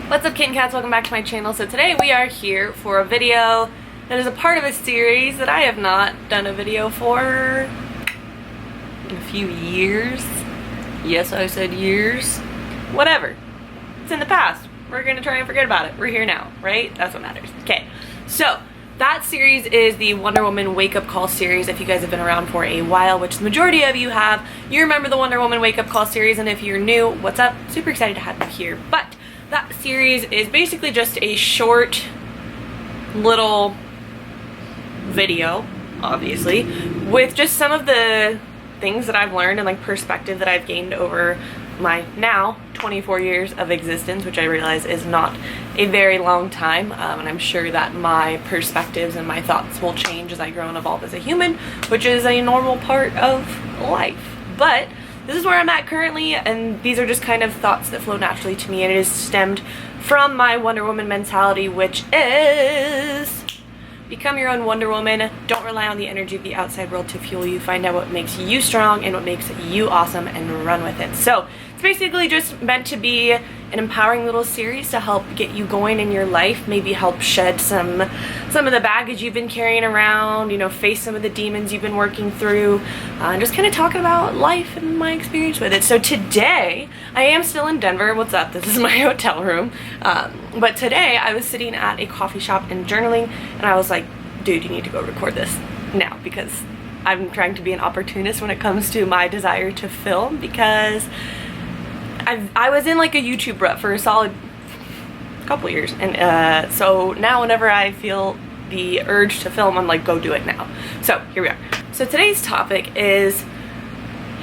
What's up, kitten cats? Welcome back to my channel. So today we are here for a video that is a part of a series that I have not done a video for in a few years. Yes, I said years. Whatever. It's in the past. We're gonna try and forget about it. We're here now, right? That's what matters. Okay, so that series is the Wonder Woman Wake Up Call series. If you guys have been around for a while, which the majority of you have, you remember the Wonder Woman Wake Up Call series, and if you're new, what's up? Super excited to have you here. But that series is basically just a short little video, obviously, with just some of the things that I've learned and like perspective that I've gained over my now 24 years of existence, which I realize is not a very long time, and I'm sure that my perspectives and my thoughts will change as I grow and evolve as a human, which is a normal part of life. But this is where I'm at currently, and these are just kind of thoughts that flow naturally to me, and it is stemmed from my Wonder Woman mentality, which is become your own Wonder Woman. Don't rely on the energy of the outside world to fuel you. Find out what makes you strong and what makes you awesome and run with it. So it's basically just meant to be an empowering little series to help get you going in your life, maybe help shed some of the baggage you've been carrying around, you know, face some of the demons you've been working through, and just kind of talking about life and my experience with it. So today, I am still in Denver. What's up? This is my hotel room. But today, I was sitting at a coffee shop and journaling, and I was like, dude, you need to go record this now, because I'm trying to be an opportunist when it comes to my desire to film, because I was in like a YouTube rut for a solid couple years, and so now whenever I feel the urge to film, I'm like, go do it now. So here we are. So today's topic is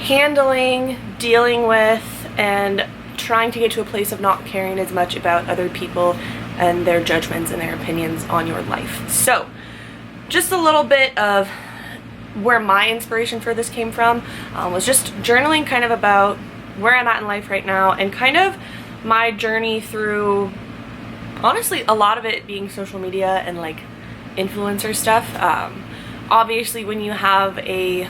dealing with, and trying to get to a place of not caring as much about other people and their judgments and their opinions on your life. So just a little bit of where my inspiration for this came from was just journaling kind of about where I'm at in life right now, and kind of my journey through, honestly, a lot of it being social media and like influencer stuff. Obviously when you have a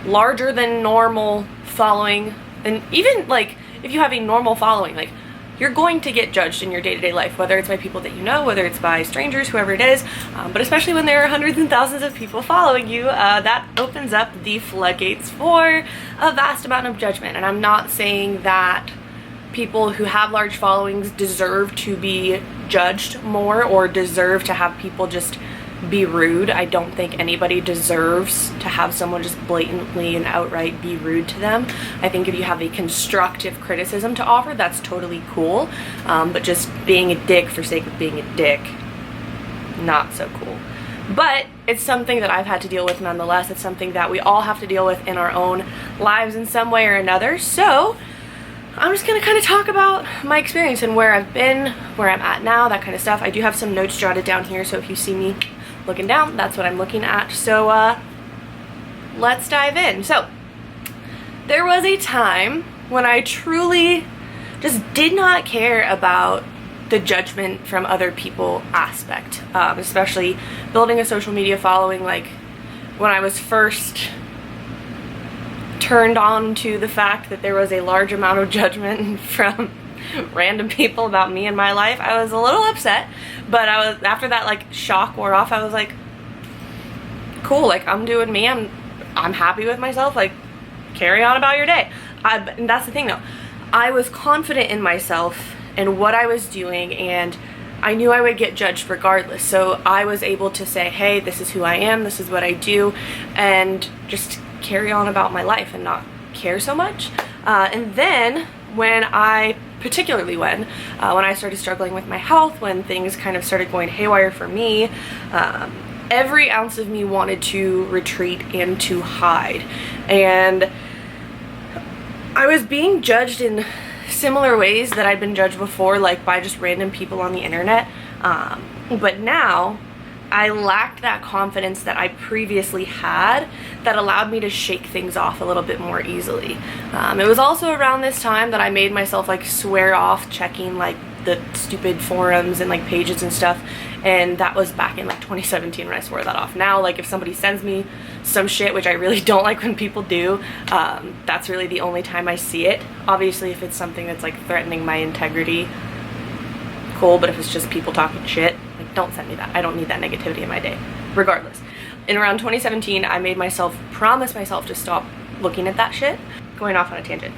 larger than normal following, and even like if you have a normal following, like you're going to get judged in your day-to-day life, whether it's by people that you know, whether it's by strangers, whoever it is, but especially when there are hundreds and thousands of people following you, that opens up the floodgates for a vast amount of judgment. And I'm not saying that people who have large followings deserve to be judged more or deserve to have people just be rude. I don't think anybody deserves to have someone just blatantly and outright be rude to them. I think if you have a constructive criticism to offer, that's totally cool, but just being a dick for sake of being a dick, not so cool. But it's something that I've had to deal with nonetheless. It's something that we all have to deal with in our own lives in some way or another. So I'm just gonna kind of talk about my experience and where I've been, where I'm at now, that kind of stuff. I do have some notes jotted down here, so if you see me looking down, that's what I'm looking at. So let's dive in. So there was a time when I truly just did not care about the judgment from other people aspect, especially building a social media following. Like when I was first turned on to the fact that there was a large amount of judgment from random people about me and my life, I was a little upset. But after that like shock wore off, I was like, cool, like I'm doing me, I'm happy with myself, like carry on about your day. And that's the thing though, I was confident in myself and what I was doing, and I knew I would get judged regardless. So I was able to say, hey, this is who I am, this is what I do, and just carry on about my life and not care so much. And then when I started struggling with my health, when things kind of started going haywire for me, every ounce of me wanted to retreat and to hide. And I was being judged in similar ways that I'd been judged before, like by just random people on the internet. But now I lacked that confidence that I previously had that allowed me to shake things off a little bit more easily. It was also around this time that I made myself like swear off checking like the stupid forums and like pages and stuff, and that was back in like 2017 when I swore that off. Now like if somebody sends me some shit, which I really don't like when people do, that's really the only time I see it. Obviously if it's something that's like threatening my integrity, cool, but if it's just people talking shit, like, don't send me that. I don't need that negativity in my day, regardless. In around 2017, I promised myself to stop looking at that shit. Going off on a tangent.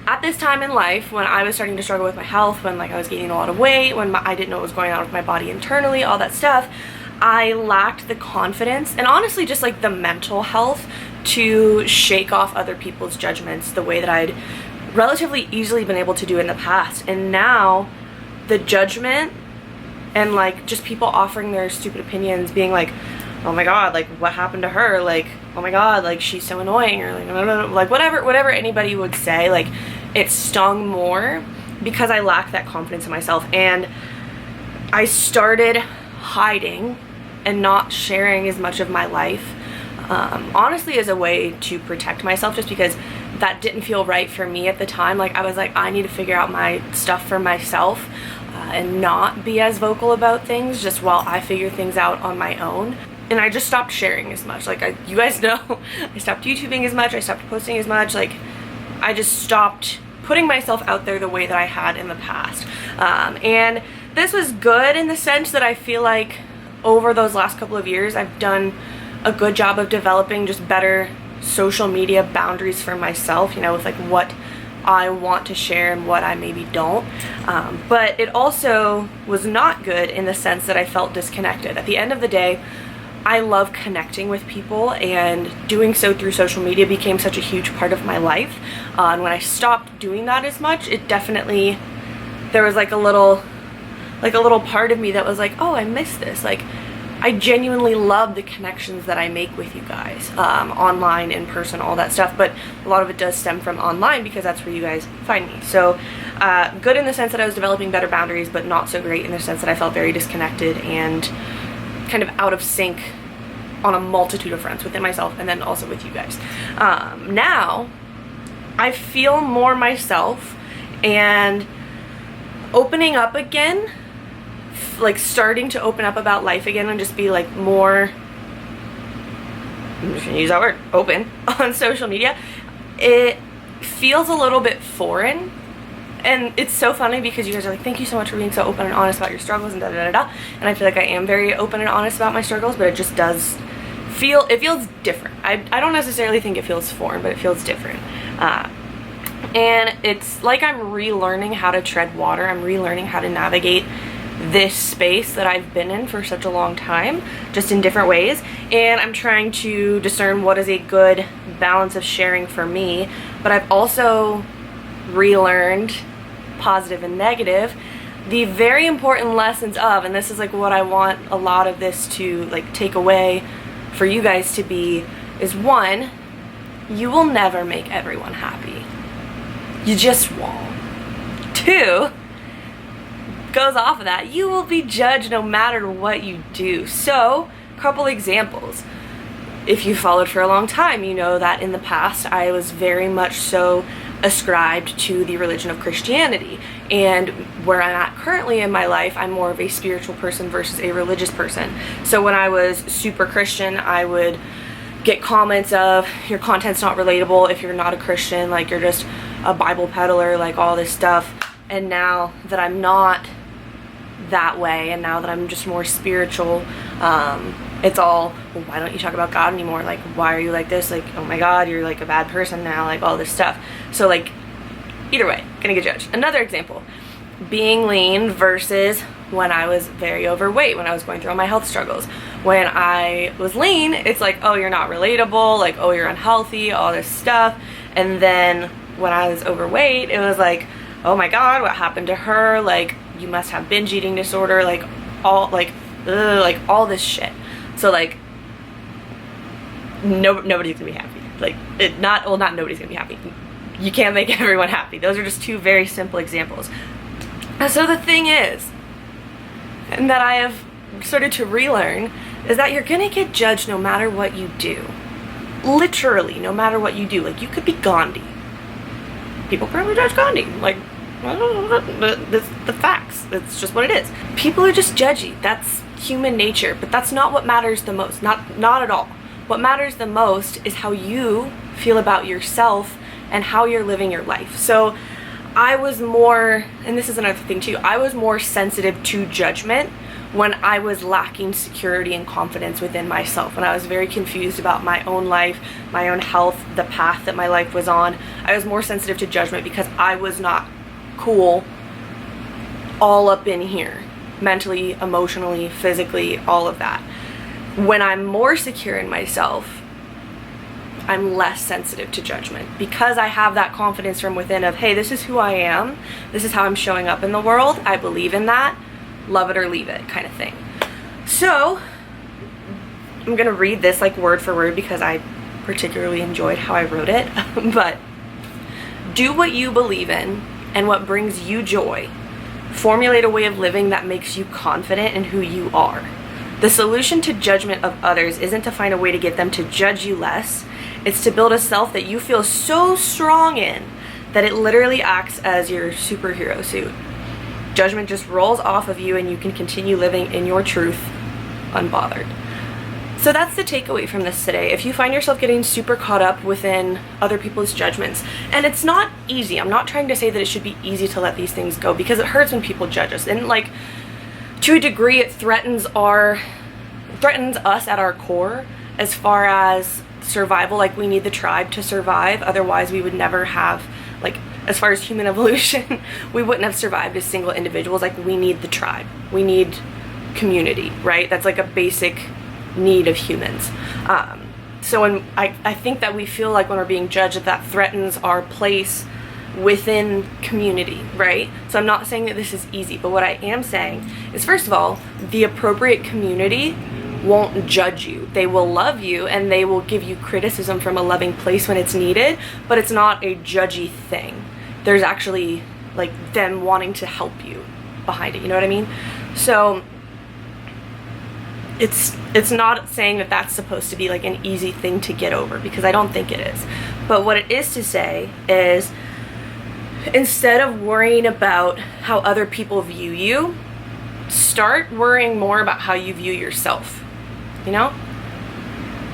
At this time in life, when I was starting to struggle with my health, when like I was gaining a lot of weight, when I didn't know what was going on with my body internally, all that stuff, I lacked the confidence and honestly just like the mental health to shake off other people's judgments the way that I'd relatively easily been able to do in the past. And now the judgment and like just people offering their stupid opinions, being like, oh my god, like what happened to her, like oh my god, like she's so annoying, or like whatever anybody would say, like it stung more because I lacked that confidence in myself. And I started hiding and not sharing as much of my life, honestly as a way to protect myself, just because that didn't feel right for me at the time. Like I was like, I need to figure out my stuff for myself and not be as vocal about things just while I figure things out on my own. And I just stopped sharing as much. Like you guys know, I stopped YouTubing as much, I stopped posting as much, like I just stopped putting myself out there the way that I had in the past. And this was good in the sense that I feel like over those last couple of years I've done a good job of developing just better social media boundaries for myself, you know, with like what I want to share and what I maybe don't. But it also was not good in the sense that I felt disconnected. At the end of the day, I love connecting with people, and doing so through social media became such a huge part of my life. And when I stopped doing that as much, it definitely, there was like a little part of me that was like, oh, I miss this. Like I genuinely love the connections that I make with you guys, online, in person, all that stuff. But a lot of it does stem from online because that's where you guys find me. So good in the sense that I was developing better boundaries, but not so great in the sense that I felt very disconnected and kind of out of sync on a multitude of fronts within myself and then also with you guys. Now I feel more myself and opening up again, like starting to open up about life again and just be like more, I'm just gonna use that word, open on social media. It feels a little bit foreign. And it's so funny because you guys are like, thank you so much for being so open and honest about your struggles and da-da-da-da. And I feel like I am very open and honest about my struggles, but it just does feel, it feels different. I don't necessarily think it feels foreign, but it feels different. And it's like I'm relearning how to tread water. I'm relearning how to navigate this space that I've been in for such a long time, just in different ways. And I'm trying to discern what is a good balance of sharing for me. But I've also relearned, positive and negative, the very important lessons of, and this is like what I want a lot of this to like take away for you guys to be, is one, you will never make everyone happy. You just won't. Two, goes off of that, you will be judged no matter what you do. So, couple examples. If you followed for a long time, you know that in the past I was very much so ascribed to the religion of Christianity, and where I'm at currently in my life, I'm more of a spiritual person versus a religious person. So when I was super Christian, I would get comments of, your content's not relatable if you're not a Christian, like you're just a Bible peddler, like all this stuff. And now that I'm not that way, and now that I'm just more spiritual, it's all, well, why don't you talk about God anymore? Like, why are you like this? Like, oh my God, you're like a bad person now, like all this stuff. So like, either way, gonna get judged. Another example, being lean versus when I was very overweight, when I was going through all my health struggles. When I was lean, it's like, oh, you're not relatable, like, oh, you're unhealthy, all this stuff. And then when I was overweight, it was like, oh my God, what happened to her? Like, you must have binge eating disorder, like all, like, ugh, like all this shit. So like, nobody's gonna be happy. Like, not nobody's gonna be happy. You can't make everyone happy. Those are just two very simple examples. So the thing is, and that I have started to relearn, is that you're gonna get judged no matter what you do. Literally, no matter what you do. Like, you could be Gandhi. People probably judge Gandhi. Like, I don't know, the facts. It's just what it is. People are just judgy. That's human nature, but that's not what matters the most. Not at all. What matters the most is how you feel about yourself and how you're living your life. So I was more, and this is another thing too, I was more sensitive to judgment when I was lacking security and confidence within myself, when I was very confused about my own life, my own health, the path that my life was on. I was more sensitive to judgment because I was not cool all up in here, mentally, emotionally, physically, all of that. When I'm more secure in myself, I'm less sensitive to judgment because I have that confidence from within of, hey, this is who I am, this is how I'm showing up in the world, I believe in that, love it or leave it kind of thing. So I'm gonna read this like word for word because I particularly enjoyed how I wrote it. But do what you believe in and what brings you joy. Formulate a way of living that makes you confident in who you are. The solution to judgment of others isn't to find a way to get them to judge you less. It's to build a self that you feel so strong in that it literally acts as your superhero suit. Judgment just rolls off of you and you can continue living in your truth unbothered. So that's the takeaway from this today. If you find yourself getting super caught up within other people's judgments, and it's not easy, I'm not trying to say that it should be easy to let these things go because it hurts when people judge us. And like, to a degree, it threatens us at our core as far as survival. Like, we need the tribe to survive, otherwise we would never have, like, as far as human evolution, we wouldn't have survived as single individuals. Like, we need the tribe, we need community, right? That's like a basic need of humans. So when I think that we feel like when we're being judged that threatens our place within community, right? So I'm not saying that this is easy, but what I am saying is, first of all, the appropriate community won't judge you. They will love you and they will give you criticism from a loving place when it's needed, but it's not a judgy thing. There's actually like them wanting to help you behind it, you know what I mean? So it's not saying that that's supposed to be like an easy thing to get over, because I don't think it is. But what it is to say is, instead of worrying about how other people view you, start worrying more about how you view yourself, you know?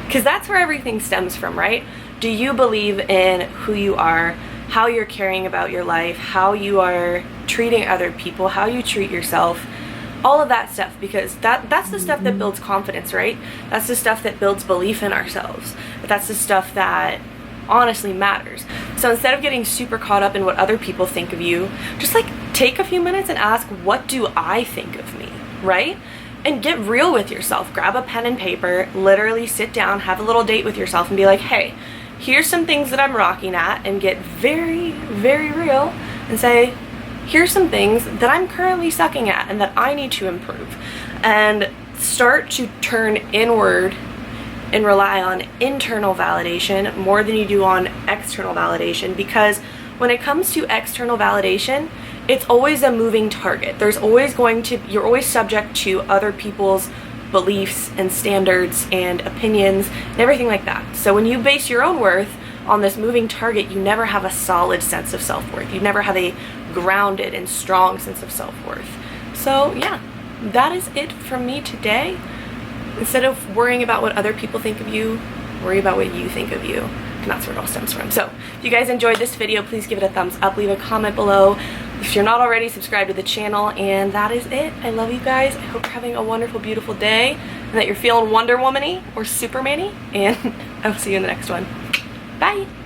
Because that's where everything stems from, right? Do you believe in who you are, how you're caring about your life, how you are treating other people, how you treat yourself, all of that stuff? Because that's the stuff that builds confidence, right? That's the stuff that builds belief in ourselves. But that's the stuff that honestly matters. So instead of getting super caught up in what other people think of you, just like take a few minutes and ask, what do I think of me, right? And get real with yourself. Grab a pen and paper, literally sit down, have a little date with yourself and be like, hey, here's some things that I'm rocking at, and get very, very real and say, here's some things that I'm currently sucking at and that I need to improve. And start to turn inward and rely on internal validation more than you do on external validation, because when it comes to external validation, it's always a moving target. You're always subject to other people's beliefs and standards and opinions and everything like that. So when you base your own worth on this moving target, you never have a solid sense of self-worth. You never have a grounded and strong sense of self-worth. So yeah, that is it from me today. Instead of worrying about what other people think of you, worry about what you think of you. And that's where it all stems from. So if you guys enjoyed this video, please give it a thumbs up, leave a comment below. If you're not already, subscribe to the channel, and that is it. I love you guys. I hope you're having a wonderful, beautiful day, and that you're feeling Wonder Woman-y or Superman-y, and I will see you in the next one. Bye!